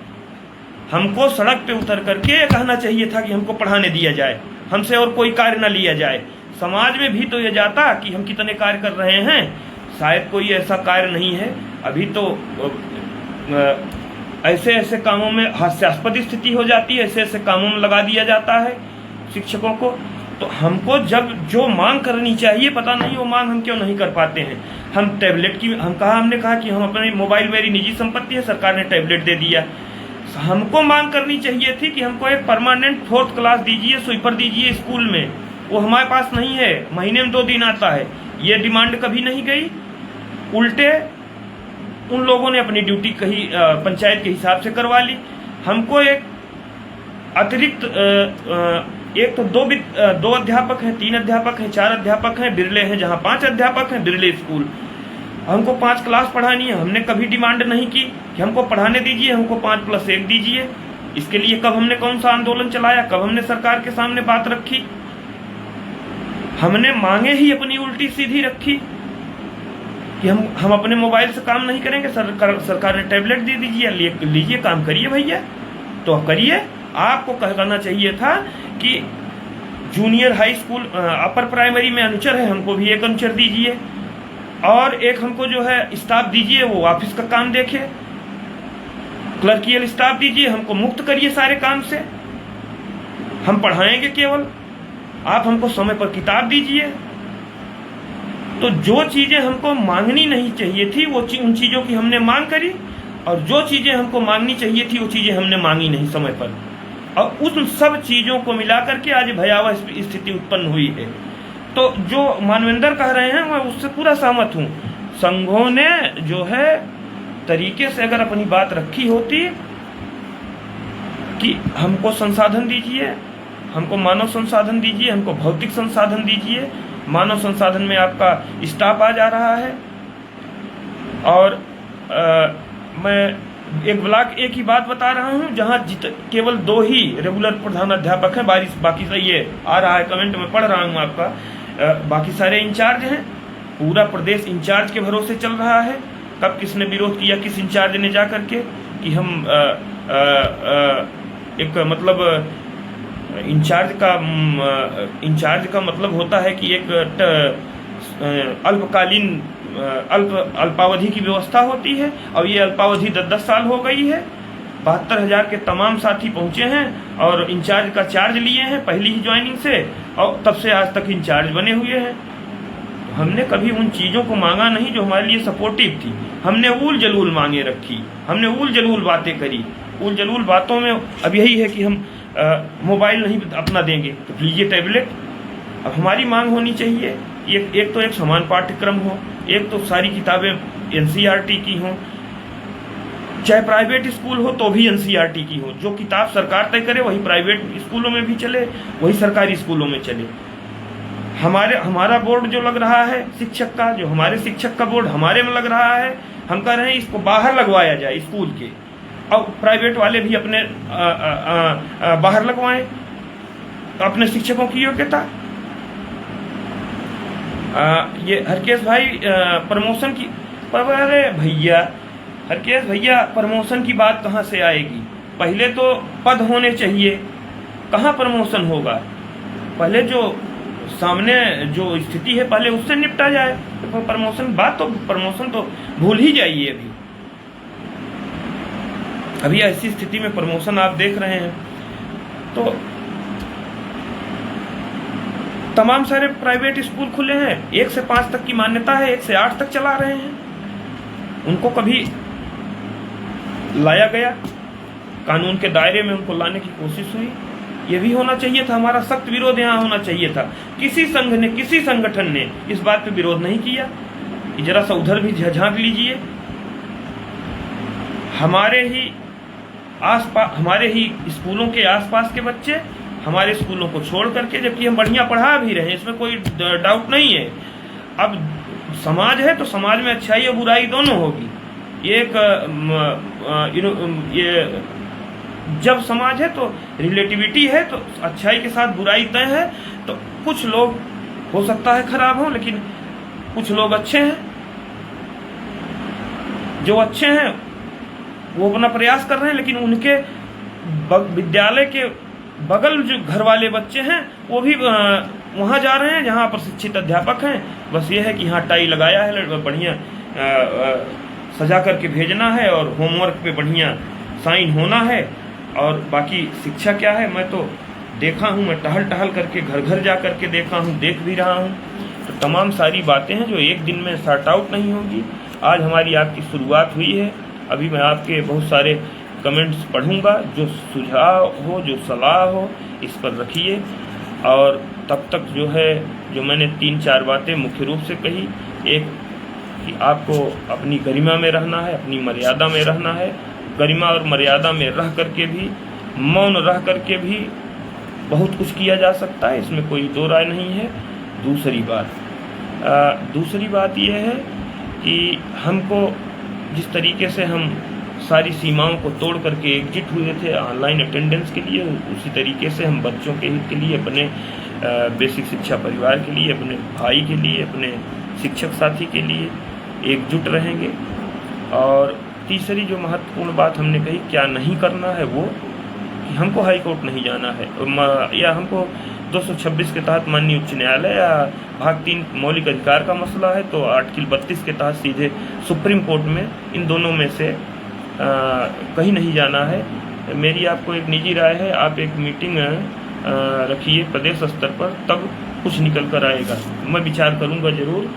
हमको सड़क पे उतर करके कहना चाहिए था कि हमको पढ़ाने दिया जाए, हमसे और कोई कार्य न लिया जाए। समाज में भी तो ये जाता कि हम कितने कार्य कर रहे हैं, शायद कोई ऐसा कार्य नहीं है। अभी तो ऐसे ऐसे कामों में हास्यास्पद स्थिति हो जाती है, ऐसे ऐसे कामों में लगा दिया जाता है शिक्षकों को। तो हमको जब जो मांग करनी चाहिए, पता नहीं वो मांग हम क्यों नहीं कर पाते हैं। हम टैबलेट की हमने कहा कि हम अपने मोबाइल, मेरी निजी संपत्ति है, सरकार ने टैबलेट दे दिया। हमको मांग करनी चाहिए थी कि हमको एक परमानेंट 4th क्लास दीजिए, स्वीपर दीजिए स्कूल में, वो हमारे पास नहीं है, महीने में 2 दिन आता है। ये डिमांड कभी नहीं गई, उल्टे उन लोगों ने अपनी ड्यूटी कहीं पंचायत के हिसाब से करवा ली। हमको एक अतिरिक्त एक तो 2 अध्यापक हैं, 3 अध्यापक हैं, 4 अध्यापक हैं, बिरले हैं जहाँ 5 अध्यापक हैं, बिरले स्कूल, हमको 5 क्लास पढ़ानी है। हमने कभी डिमांड नहीं की कि हमको पढ़ाने दीजिए, हमको 5+1 दीजिए। इसके लिए कब हमने कौन सा आंदोलन चलाया, कब हमने सरकार के सामने बात रखी? हमने मांगे ही अपनी उल्टी सीधी रखी कि हम अपने मोबाइल से काम नहीं करेंगे। सरकार ने टैबलेट दे दीजिए, लीजिए काम करिए भैया, तो करिए। आपको कहना चाहिए था कि junior high school, upper primary में अनुचर है, हमको भी एक अनुचर दीजिए और एक हमको जो है स्टाफ दीजिए, वो ऑफिस का काम देखे, क्लर्कियल स्टाफ दीजिए, हमको मुक्त करिए सारे काम से, हम पढ़ाएंगे केवल, आप हमको समय पर किताब दीजिए। तो जो चीजें हमको मांगनी नहीं चाहिए थी वो उन चीजों की हमने मांग करी, और जो चीजें हमको मांगनी चाहिए थी वो चीजें हमने मांगी नहीं समय पर, और उन सब चीजों को मिलाकर के आज भयावह स्थिति उत्पन्न हुई है। तो जो मानवेंद्र कह रहे हैं मैं उससे पूरा सहमत हूँ। संघों ने जो है तरीके से अगर अपनी बात रखी होती कि हमको संसाधन दीजिए, हमको मानव संसाधन दीजिए, हमको भौतिक संसाधन दीजिए। मानव संसाधन में आपका स्टाफ आ जा रहा है, और मैं एक ब्लॉक एक ही बात बता रहा हूँ जहाँ केवल 2 ही रेगुलर प्रधानाध्यापक हैं, बाकी ये आ रहा है कमेंट में पढ़ रहा हूँ आपका, बाकी सारे इंचार्ज हैं। पूरा प्रदेश इंचार्ज के भरोसे चल रहा है। कब किसने विरोध किया, किस इंचार्ज ने जा करके कि हम एक मतलब इंचार्ज का मतलब होता है कि एक अल्पकालीन अल्पावधि की व्यवस्था होती है, और ये अल्पावधि 10-10 साल हो गई है। 72,000 के तमाम साथी पहुंचे हैं और इंचार्ज का चार्ज लिए हैं पहली ही ज्वाइनिंग से, और तब से आज तक इंचार्ज बने हुए हैं। हमने कभी उन चीज़ों को मांगा नहीं जो हमारे लिए सपोर्टिव थी। हमने ऊल जलूल मांगे रखी, हमने ऊल जलूल बातें करी। ऊल जलूल बातों में अब यही है कि हम मोबाइल नहीं अपना देंगे तो लीजिए टैबलेट। अब हमारी मांग होनी चाहिए एक तो एक समान पाठ्यक्रम हो, एक तो सारी किताबें NCERT की हों, चाहे प्राइवेट स्कूल हो तो भी NCERT की हो। जो किताब सरकार तय करे वही प्राइवेट स्कूलों में भी चले, वही सरकारी स्कूलों में चले। हमारा बोर्ड जो लग रहा है शिक्षक का, जो हमारे शिक्षक का बोर्ड हमारे में लग रहा है, हम कह रहे हैं इसको बाहर लगवाया जाए स्कूल के, और प्राइवेट वाले भी अपने बाहर लगवाएं अपने शिक्षकों की योग्यता। ये हरकेश भाई प्रमोशन की, अरे भैया हरकेश भैया प्रमोशन की बात कहाँ से आएगी? पहले तो पद होने चाहिए, कहाँ प्रमोशन होगा? पहले जो सामने जो स्थिति है पहले उससे निपटा जाए, तो प्रमोशन तो भूल ही जाइए। अभी ऐसी स्थिति में प्रमोशन आप देख रहे हैं। तो तमाम सारे प्राइवेट स्कूल खुले हैं, 1 से 5 तक की मान्यता है, 1 से 8 तक चला रहे हैं। उनको कभी लाया गया, कानून के दायरे में उनको लाने की कोशिश हुई। ये भी होना चाहिए था, हमारा सख्त विरोध यहाँ होना चाहिए था। किसी संघ ने, किसी संगठन ने इस बात पे विरोध नहीं किया। जरा सा उधर भी झांक लीजिए। हमारे ही स्कूलों के आसपास के बच्चे हमारे स्कूलों को छोड़ करके, जबकि हम बढ़िया पढ़ा भी रहे हैं, इसमें कोई डाउट नहीं है। अब समाज है तो समाज में अच्छाई और बुराई दोनों होगी। ये जब समाज है तो रिलेटिविटी है, तो अच्छाई के साथ बुराई तय है। तो कुछ लोग हो सकता है खराब हो, लेकिन कुछ लोग अच्छे हैं। जो अच्छे हैं वो अपना प्रयास कर रहे हैं, लेकिन उनके विद्यालय के बगल जो घर वाले बच्चे हैं वो भी वहाँ जा रहे हैं जहाँ प्रशिक्षित अध्यापक हैं। बस ये है कि यहाँ टाई लगाया है, बढ़िया सजा करके भेजना है और होमवर्क पे बढ़िया साइन होना है, और बाकी शिक्षा क्या है मैं तो देखा हूँ। मैं टहल करके घर घर जा करके देखा हूँ, देख भी रहा हूँ। तो तमाम सारी बातें हैं जो एक दिन में सॉर्ट आउट नहीं होगी। आज हमारी आपकी शुरुआत हुई है। अभी मैं आपके बहुत सारे कमेंट्स पढ़ूंगा, जो सुझाव हो, जो सलाह हो, इस पर रखिए। और तब तक जो है, जो मैंने 3-4 बातें मुख्य रूप से कही, एक कि आपको अपनी गरिमा में रहना है, अपनी मर्यादा में रहना है। गरिमा और मर्यादा में रह करके भी, मौन रह करके भी बहुत कुछ किया जा सकता है, इसमें कोई दो राय नहीं है। दूसरी बात यह है कि हमको जिस तरीके से हम सारी सीमाओं को तोड़ करके एकजुट हुए थे ऑनलाइन अटेंडेंस के लिए, उसी तरीके से हम बच्चों के हित के लिए, अपने बेसिक शिक्षा परिवार के लिए, अपने भाई के लिए, अपने शिक्षक साथी के लिए एकजुट रहेंगे। और तीसरी जो महत्वपूर्ण बात हमने कही, क्या नहीं करना है, वो कि हमको हाई कोर्ट नहीं जाना है, या हमको 226 के तहत माननीय उच्च न्यायालय, या भाग 3 मौलिक अधिकार का मसला है तो आर्टिकल 32 के तहत सीधे सुप्रीम कोर्ट में, इन दोनों में से कहीं नहीं जाना है। मेरी आपको एक निजी राय है, आप एक मीटिंग रखिए प्रदेश स्तर पर, तब कुछ निकल कर आएगा। मैं विचार करूंगा जरूर।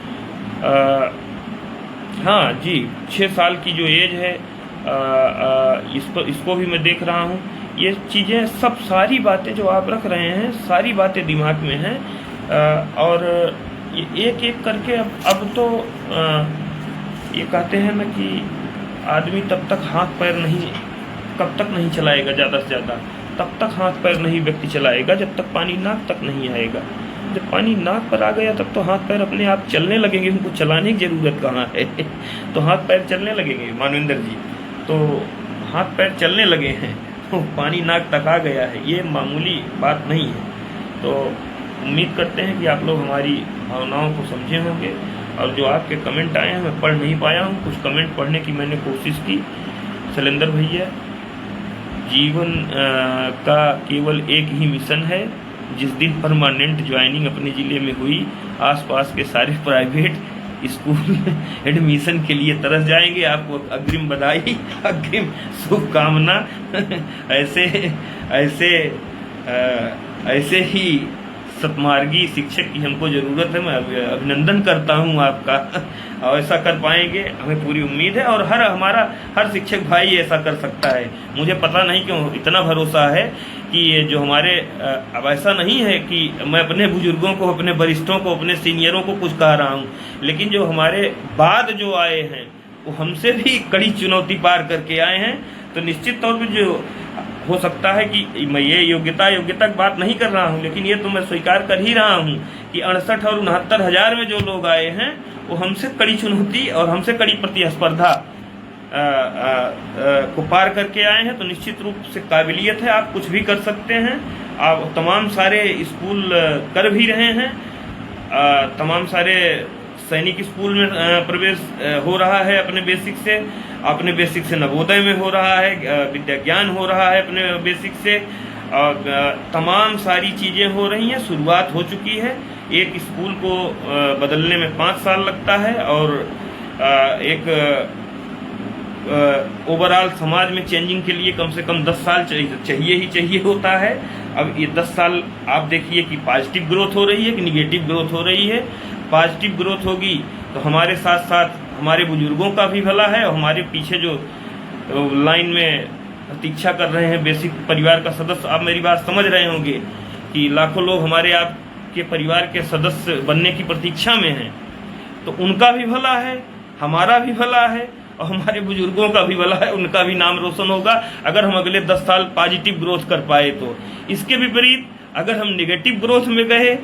हाँ जी, 6 साल की जो एज है, इसको भी मैं देख रहा हूँ। ये चीज़ें सब, सारी बातें जो आप रख रहे हैं, सारी बातें दिमाग में हैं। और एक एक करके अब तो ये कहते हैं ना कि आदमी तब तक हाथ पैर नहीं कब तक नहीं चलाएगा ज़्यादा से ज़्यादा? तब तक हाथ पैर नहीं व्यक्ति चलाएगा जब तक पानी नाक तक नहीं आएगा। जब पानी नाक पर आ गया तब तो हाथ पैर अपने आप चलने लगेंगे, उनको चलाने की ज़रूरत कहाँ है तो हाथ पैर चलने लगेंगे मानवेंद्र जी। तो हाथ पैर चलने लगे हैं तो पानी नाक तक आ गया है, ये मामूली बात नहीं है। तो उम्मीद करते हैं कि आप लोग हमारी भावनाओं को समझे होंगे। और जो आपके कमेंट आए हैं मैं पढ़ नहीं पाया हूँ, कुछ कमेंट पढ़ने की मैंने कोशिश की। शैलेंद्र भैया, जीवन का केवल एक ही मिशन है, जिस दिन परमानेंट ज्वाइनिंग अपने ज़िले में हुई आसपास के सारे प्राइवेट स्कूल एडमिशन के लिए तरस जाएंगे। आपको अग्रिम बधाई, अग्रिम शुभकामना। ऐसे ऐसे ऐसे ही सतमार्गी शिक्षक की हमको ज़रूरत है। मैं अभिनंदन करता हूं आपका और ऐसा कर पाएंगे हमें पूरी उम्मीद है। और हमारा हर शिक्षक भाई ऐसा कर सकता है। मुझे पता नहीं क्यों इतना भरोसा है कि ये जो हमारे अब ऐसा नहीं है कि मैं अपने बुजुर्गों को, अपने वरिष्ठों को, अपने सीनियरों को कुछ कह रहा हूँ, लेकिन जो हमारे बाद जो आए हैं वो हमसे भी कड़ी चुनौती पार करके आए हैं। तो निश्चित तौर पर जो हो सकता है कि मैं ये योग्यता की बात नहीं कर रहा हूँ, लेकिन ये तो मैं स्वीकार कर ही रहा हूँ कि 68 और 69 हज़ार में जो लोग आए हैं वो हमसे कड़ी चुनौती और हमसे कड़ी प्रतिस्पर्धा को पार करके आए हैं। तो निश्चित रूप से काबिलियत है, आप कुछ भी कर सकते हैं। आप तमाम सारे स्कूल कर भी रहे हैं, तमाम सारे सैनिक स्कूल में प्रवेश हो रहा है अपने बेसिक से, अपने बेसिक से नवोदय में हो रहा है, विद्या ज्ञान हो रहा है अपने बेसिक से, और तमाम सारी चीज़ें हो रही हैं। शुरुआत हो चुकी है। एक स्कूल को बदलने में 5 साल लगता है और एक ओवरऑल समाज में चेंजिंग के लिए कम से कम 10 साल चाहिए होता है। अब ये 10 साल आप देखिए कि पॉजिटिव ग्रोथ हो रही है कि निगेटिव ग्रोथ हो रही है। पॉजिटिव ग्रोथ होगी तो हमारे साथ साथ हमारे बुजुर्गों का भी भला है और हमारे पीछे जो लाइन में प्रतीक्षा कर रहे हैं बेसिक परिवार का सदस्य, आप मेरी बात समझ रहे होंगे कि लाखों लोग हमारे आपके परिवार के सदस्य बनने की प्रतीक्षा में हैं। तो उनका भी भला है, हमारा भी भला है और हमारे बुजुर्गों का भी भला है, उनका भी नाम रोशन होगा अगर हम अगले 10 साल पॉजिटिव ग्रोथ कर पाए। तो इसके विपरीत अगर हम नेगेटिव ग्रोथ में गए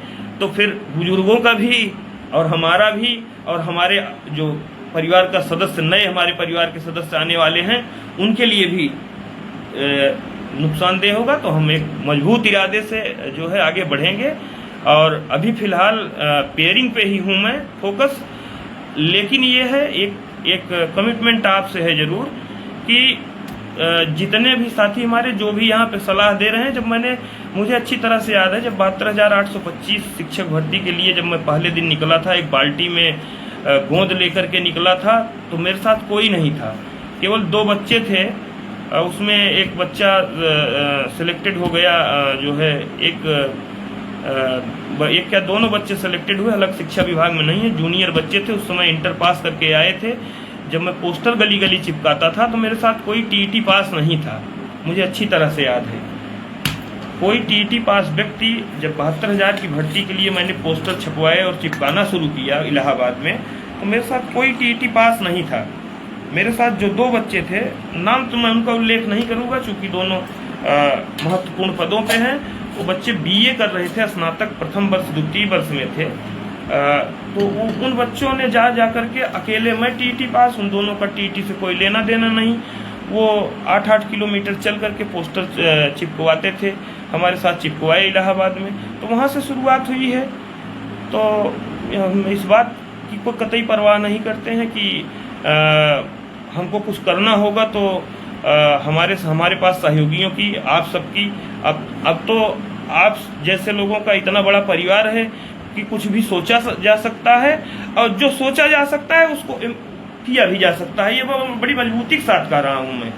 तो फिर बुजुर्गों का भी और हमारा भी और हमारे जो परिवार का सदस्य, नए हमारे परिवार के सदस्य आने वाले हैं, उनके लिए भी नुकसानदेह होगा। तो हम एक मजबूत इरादे से जो है आगे बढ़ेंगे। और अभी फ़िलहाल पेयरिंग पे ही हूँ मैं फोकस, लेकिन ये है एक कमिटमेंट आपसे है ज़रूर कि जितने भी साथी हमारे जो भी यहाँ पे सलाह दे रहे हैं, जब मुझे अच्छी तरह से याद है जब 72,825 शिक्षक भर्ती के लिए जब मैं पहले दिन निकला था, एक बाल्टी में गोंद लेकर के निकला था, तो मेरे साथ कोई नहीं था, केवल 2 बच्चे थे। उसमें एक बच्चा सिलेक्टेड हो गया, जो है एक क्या दोनों बच्चे सेलेक्टेड हुए, अलग शिक्षा विभाग में नहीं है, जूनियर बच्चे थे, उस समय इंटर पास करके आए थे। जब मैं पोस्टर गली गली चिपकाता था तो मेरे साथ कोई टीईटी पास नहीं था, मुझे अच्छी तरह से याद है। कोई टीईटी पास व्यक्ति, जब 72,000 की भर्ती के लिए मैंने पोस्टर छपवाए और चिपकाना शुरू किया इलाहाबाद में, तो मेरे साथ कोई टीईटी पास नहीं था। मेरे साथ जो 2 बच्चे थे, नाम तो मैं उनका उल्लेख नहीं करूँगा चूँकि दोनों महत्वपूर्ण पदों पे हैं, वो बच्चे बीए कर रहे थे, स्नातक प्रथम वर्ष द्वितीय वर्ष में थे। तो उन बच्चों ने जा करके अकेले, मैं टीईटी पास, उन दोनों का टीईटी से कोई लेना देना नहीं, वो 8-8 किलोमीटर चल करके पोस्टर चिपकवाते थे, हमारे साथ चिपकवाए इलाहाबाद में। तो वहाँ से शुरुआत हुई है। तो हम इस बात की कोई कतई परवाह नहीं करते हैं कि हमको कुछ करना होगा तो हमारे पास सहयोगियों की, आप सबकी, अब तो आप जैसे लोगों का इतना बड़ा परिवार है कि कुछ भी सोचा जा सकता है और जो सोचा जा सकता है उसको किया भी जा सकता है। ये बड़ी मजबूती के साथ कह रहा हूँ मैं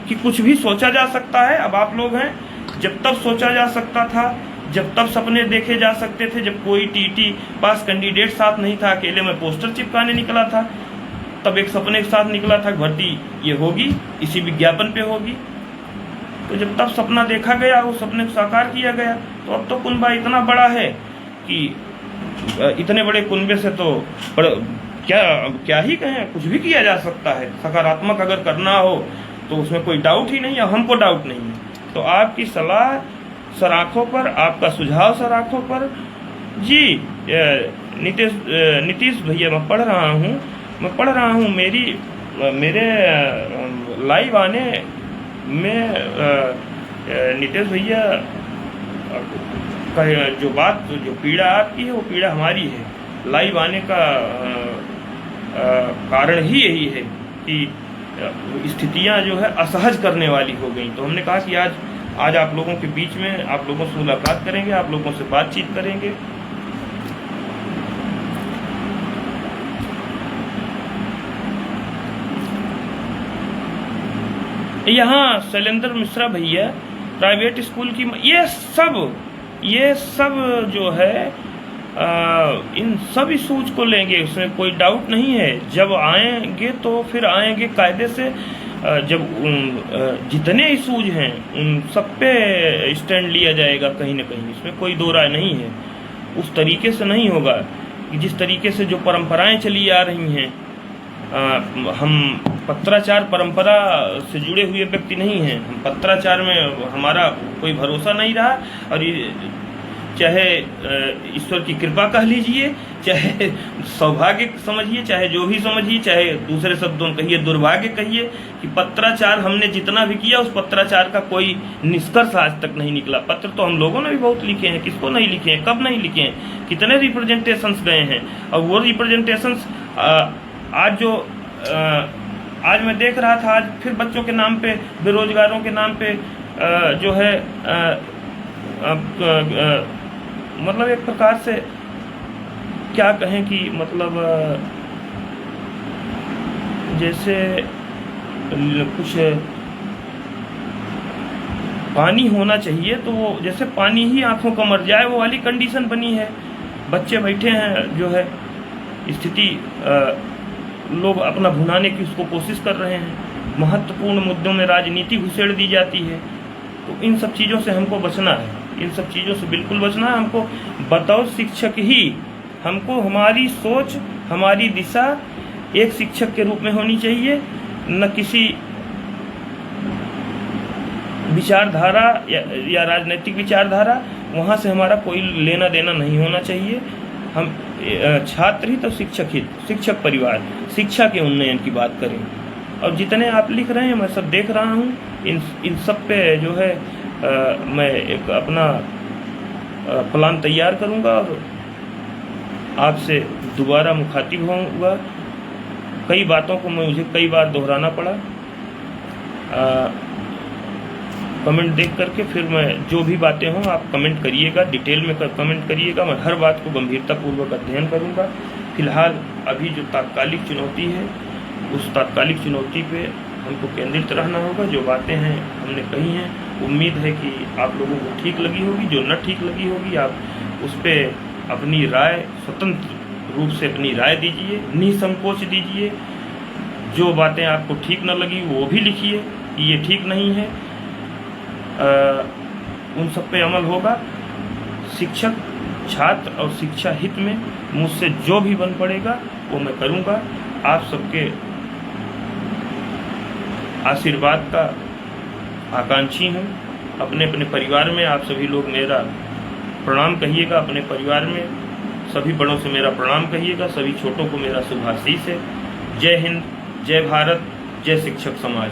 कि कुछ भी सोचा जा सकता है। अब आप लोग हैं, जब तब सोचा जा सकता था, जब तब सपने देखे जा सकते थे, जब कोई टीईटी पास कैंडिडेट साथ नहीं था, अकेले में पोस्टर चिपकाने निकला था, तब एक सपने के साथ निकला था भर्ती ये होगी, इसी विज्ञापन पे होगी। तो जब तब सपना देखा गया, वो सपने को साकार किया गया। तो अब तो कुनबा इतना बड़ा है कि इतने बड़े कुनबे से तो क्या ही कहें, कुछ भी किया जा सकता है। सकारात्मक अगर करना हो तो उसमें कोई डाउट ही नहीं, और हमको डाउट नहीं है। तो आपकी सलाह सर आँखों पर, आपका सुझाव सर आँखों पर। जी नीतीश भैया मैं पढ़ रहा हूँ मेरे लाइव आने में नीतीश भैया का जो पीड़ा आपकी है वो पीड़ा हमारी है। लाइव आने का कारण ही यही है कि स्थितियां जो है असहज करने वाली हो गई। तो हमने कहा कि आज आप लोगों के बीच में आप लोगों से मुलाकात करेंगे, आप लोगों से बातचीत करेंगे। यहाँ शैलेंद्र मिश्रा भैया प्राइवेट स्कूल की, ये सब जो है इन सब इशूज को लेंगे, उसमें कोई डाउट नहीं है। जब आएंगे तो फिर आएंगे कायदे से, जब जितने इशूज हैं उन सब पे स्टैंड लिया जाएगा कहीं ना कहीं, इसमें कोई दो राय नहीं है। उस तरीके से नहीं होगा कि जिस तरीके से जो परंपराएं चली आ रही हैं। हम पत्राचार परंपरा से जुड़े हुए व्यक्ति नहीं हैं, हम पत्राचार में हमारा कोई भरोसा नहीं रहा। और चाहे ईश्वर की कृपा कह लीजिए, चाहे सौभाग्य समझिए, चाहे जो भी समझिए, चाहे दूसरे शब्दों कहिए दुर्भाग्य कहिए, कि पत्राचार हमने जितना भी किया उस पत्राचार का कोई निष्कर्ष आज तक नहीं निकला। पत्र तो हम लोगों ने भी बहुत लिखे हैं, किसको नहीं लिखे हैं, कब नहीं लिखे हैं, कितने रिप्रेजेंटेशंस गए हैं। और वो रिप्रेजेंटेशंस आज मैं देख रहा था, आज फिर बच्चों के नाम पे, बेरोजगारों के नाम पे जो है मतलब एक प्रकार से क्या कहें कि मतलब जैसे कुछ पानी होना चाहिए तो वो जैसे पानी ही आंखों का मर जाए वो वाली कंडीशन बनी है। बच्चे बैठे हैं, जो है स्थिति लोग अपना भुनाने की उसको कोशिश कर रहे हैं। महत्वपूर्ण मुद्दों में राजनीति घुसेड़ दी जाती है। तो इन सब चीज़ों से हमको बचना है, इन सब चीज़ों से बिल्कुल बचना है। हमको बतौर शिक्षक ही, हमको हमारी सोच, हमारी दिशा एक शिक्षक के रूप में होनी चाहिए, न किसी विचारधारा या राजनीतिक विचारधारा, वहाँ से हमारा कोई लेना देना नहीं होना चाहिए। हम छात्र ही तो शिक्षक परिवार, शिक्षा के उन्नयन की बात करें। और जितने आप लिख रहे हैं मैं सब देख रहा हूँ, इन सब पे जो है मैं एक अपना प्लान तैयार करूँगा और आपसे दोबारा मुखातिब होऊंगा। कई बातों को मुझे कई बार दोहराना पड़ा कमेंट देख करके। फिर मैं जो भी बातें हों आप कमेंट करिएगा, डिटेल में कमेंट करिएगा। मैं हर बात को गंभीरतापूर्वक अध्ययन करूँगा। फिलहाल अभी जो तात्कालिक चुनौती है उस तात्कालिक चुनौती पे हमको केंद्रित रहना होगा। जो बातें हैं हमने कही हैं, उम्मीद है कि आप लोगों को ठीक लगी होगी। जो न ठीक लगी होगी आप उस पर अपनी राय स्वतंत्र रूप से अपनी राय दीजिए, निसंकोच दीजिए। जो बातें आपको ठीक न लगी वो भी लिखिए कि ये ठीक नहीं है। उन सब पे अमल होगा। शिक्षक, छात्र और शिक्षा हित में मुझसे जो भी बन पड़ेगा वो मैं करूँगा। आप सबके आशीर्वाद का आकांक्षी हूँ। अपने अपने परिवार में आप सभी लोग मेरा प्रणाम कहिएगा। अपने परिवार में सभी बड़ों से मेरा प्रणाम कहिएगा, सभी छोटों को मेरा शुभाशीष है। जय हिंद, जय भारत, जय शिक्षक समाज।